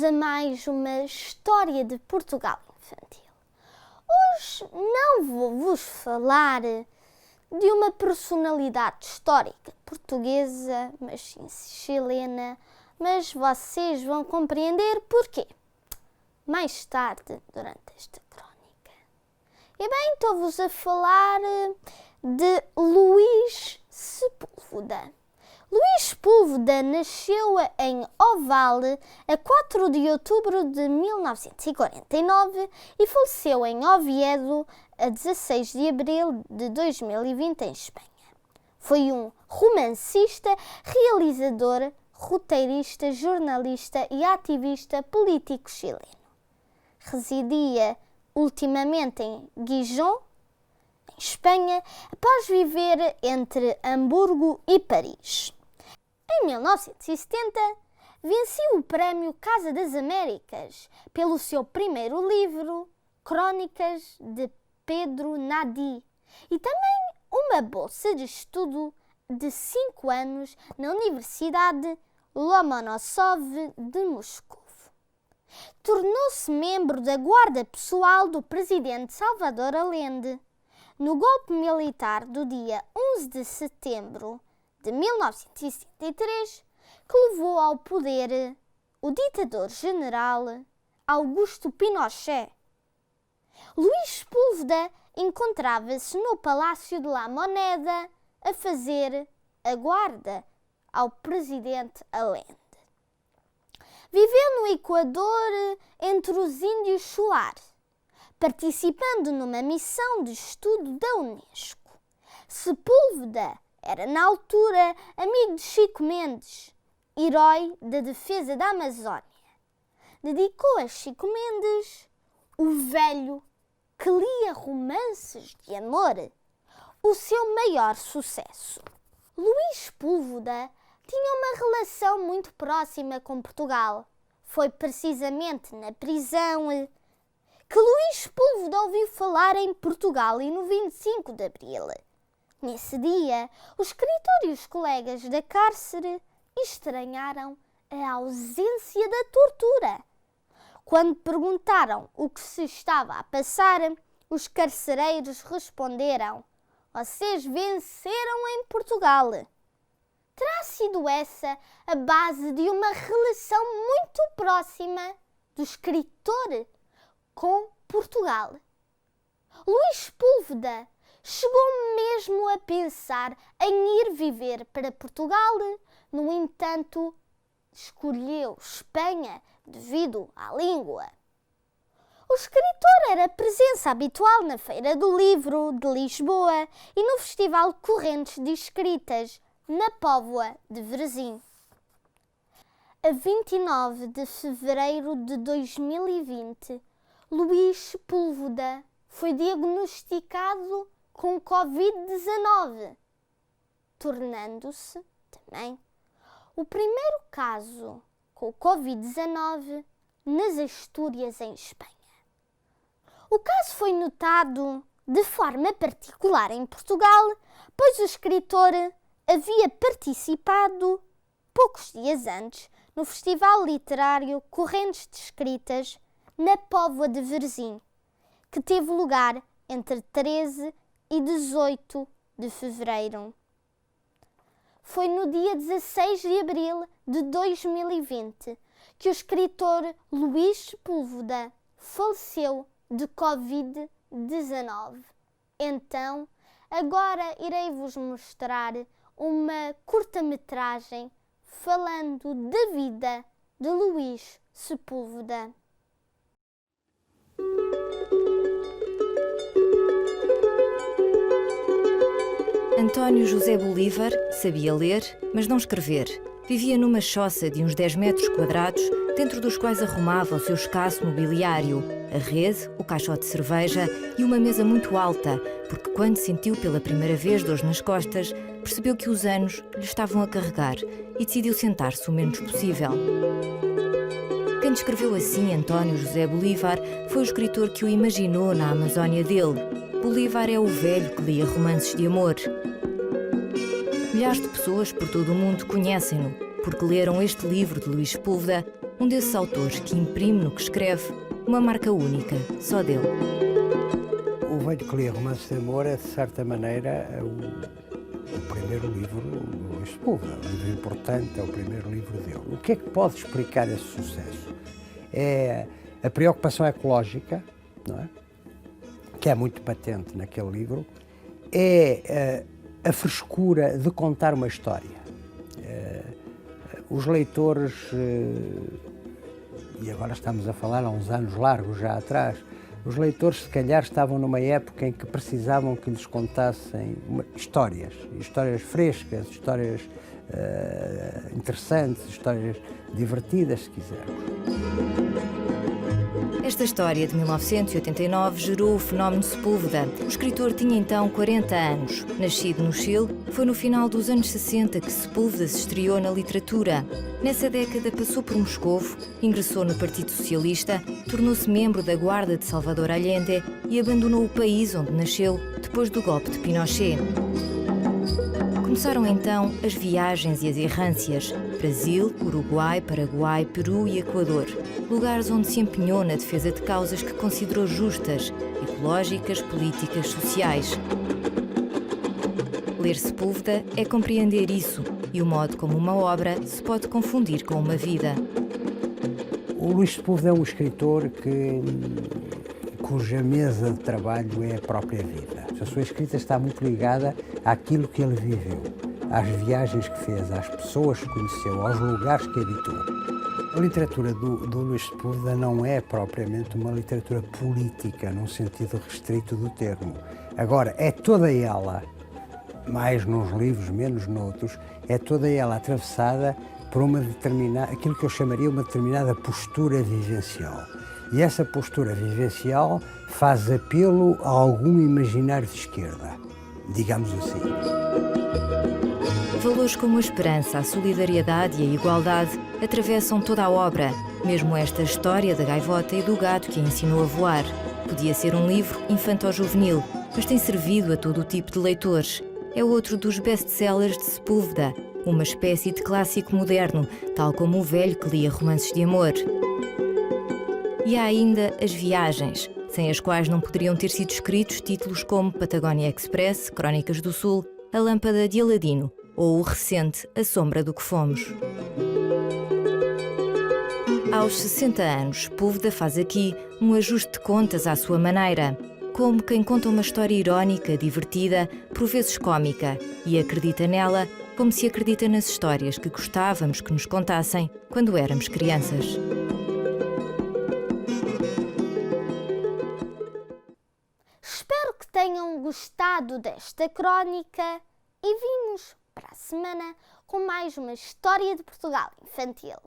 a mais uma história de Portugal infantil. Hoje não vou vos falar de uma personalidade histórica portuguesa, mas sim chilena, mas vocês vão compreender porquê mais tarde durante esta crónica. E bem, estou-vos a falar de Luís Sepúlveda. Luís Sepúlveda nasceu em Oval a 4 de outubro de 1949 e faleceu em Oviedo a 16 de abril de 2020 em Espanha. Foi um romancista, realizador, roteirista, jornalista e ativista político chileno. Residia ultimamente em Gijón, em Espanha, após viver entre Hamburgo e Paris. Em 1970, venceu o prémio Casa das Américas pelo seu primeiro livro, Crônicas de Pedro Nadi, e também uma bolsa de estudo de 5 anos na Universidade Lomonosov de Moscou. Tornou-se membro da guarda pessoal do presidente Salvador Allende. No golpe militar do dia 11 de setembro de 1973, que levou ao poder o ditador-general Augusto Pinochet. Luís Sepúlveda encontrava-se no Palácio de La Moneda a fazer a guarda ao presidente Allende. Viveu no Equador entre os índios Shuar, participando numa missão de estudo da Unesco. Sepúlveda era, na altura, amigo de Chico Mendes, herói da defesa da Amazónia. Dedicou a Chico Mendes, o velho que lia romances de amor, o seu maior sucesso. Luís Sepúlveda tinha uma relação muito próxima com Portugal. Foi precisamente na prisão que Luís Sepúlveda ouviu falar em Portugal e no 25 de abril. Nesse dia, o escritor e os colegas da cárcere estranharam a ausência da tortura. Quando perguntaram o que se estava a passar, os carcereiros responderam: "Vocês venceram em Portugal." Terá sido essa a base de uma relação muito próxima do escritor com Portugal. Luís Sepúlveda chegou mesmo a pensar em ir viver para Portugal. No entanto, escolheu Espanha devido à língua. O escritor era presença habitual na Feira do Livro de Lisboa e no Festival Correntes de Escritas, na Póvoa de Varzim. A 29 de fevereiro de 2020, Luís Sepúlveda foi diagnosticado com Covid-19, tornando-se também o primeiro caso com Covid-19 nas Astúrias, em Espanha. O caso foi notado de forma particular em Portugal, pois o escritor havia participado, poucos dias antes, no Festival Literário Correntes de Escritas, na Póvoa de Varzim, que teve lugar entre 13 e 18 de fevereiro. Foi no dia 16 de abril de 2020 que o escritor Luís Sepúlveda faleceu de Covid-19. Então, agora irei-vos mostrar uma curta-metragem falando da vida de Luís Sepúlveda. António José Bolívar sabia ler, mas não escrever. Vivia numa choça de uns 10 metros quadrados, dentro dos quais arrumava o seu escasso mobiliário, a rede, o caixote de cerveja e uma mesa muito alta, porque quando sentiu pela primeira vez dores nas costas, percebeu que os anos lhe estavam a carregar e decidiu sentar-se o menos possível. Quem descreveu assim António José Bolívar foi o escritor que o imaginou na Amazónia dele. Bolívar é o velho que lia romances de amor. Milhares de pessoas por todo o mundo conhecem-no, porque leram este livro de Luís Sepúlveda um desses autores que imprime no que escreve uma marca única, só dele. O Velho que Lia Romances de Amor é, de certa maneira, o primeiro livro do Luís Sepúlveda. Um livro importante, é o primeiro livro dele. O que é que pode explicar esse sucesso? É a preocupação ecológica, não é? Que é muito patente naquele livro, é a frescura de contar uma história. Os leitores, e agora estamos a falar há uns anos largos já atrás, os leitores se calhar estavam numa época em que precisavam que lhes contassem histórias frescas, histórias interessantes, histórias divertidas, se quisermos. Esta história de 1989 gerou o fenómeno Sepúlveda. O escritor tinha então 40 anos. Nascido no Chile, foi no final dos anos 60 que Sepúlveda se estreou na literatura. Nessa década passou por Moscovo, ingressou no Partido Socialista, tornou-se membro da Guarda de Salvador Allende e abandonou o país onde nasceu depois do golpe de Pinochet. Começaram então as viagens e as errâncias. Brasil, Uruguai, Paraguai, Peru e Equador. Lugares onde se empenhou na defesa de causas que considerou justas, ecológicas, políticas, sociais. Ler Sepúlveda é compreender isso e o modo como uma obra se pode confundir com uma vida. O Luís Sepúlveda é um escritor cuja mesa de trabalho é a própria vida. A sua escrita está muito ligada àquilo que ele viveu, às viagens que fez, às pessoas que conheceu, aos lugares que habitou. A literatura do Luís Sepúlveda não é propriamente uma literatura política, num sentido restrito do termo. Agora, é toda ela, mais nos livros, menos noutros, é toda ela atravessada por aquilo que eu chamaria uma determinada postura vivencial. E essa postura vivencial faz apelo a algum imaginário de esquerda, digamos assim. Valores como a esperança, a solidariedade e a igualdade atravessam toda a obra, mesmo esta história da gaivota e do gato que a ensinou a voar. Podia ser um livro infanto-juvenil, mas tem servido a todo o tipo de leitores. É outro dos best-sellers de Sepúlveda, uma espécie de clássico moderno, tal como O Velho que Lia Romances de Amor. E há ainda as viagens, sem as quais não poderiam ter sido escritos títulos como Patagónia Express, Crónicas do Sul, A Lâmpada de Aladino ou o recente A Sombra do que Fomos. Aos 60 anos, Sepúlveda faz aqui um ajuste de contas à sua maneira, como quem conta uma história irónica, divertida, por vezes cômica, e acredita nela como se acredita nas histórias que gostávamos que nos contassem quando éramos crianças. Espero que tenham gostado desta crónica e vimos para a semana com mais uma história de Portugal infantil.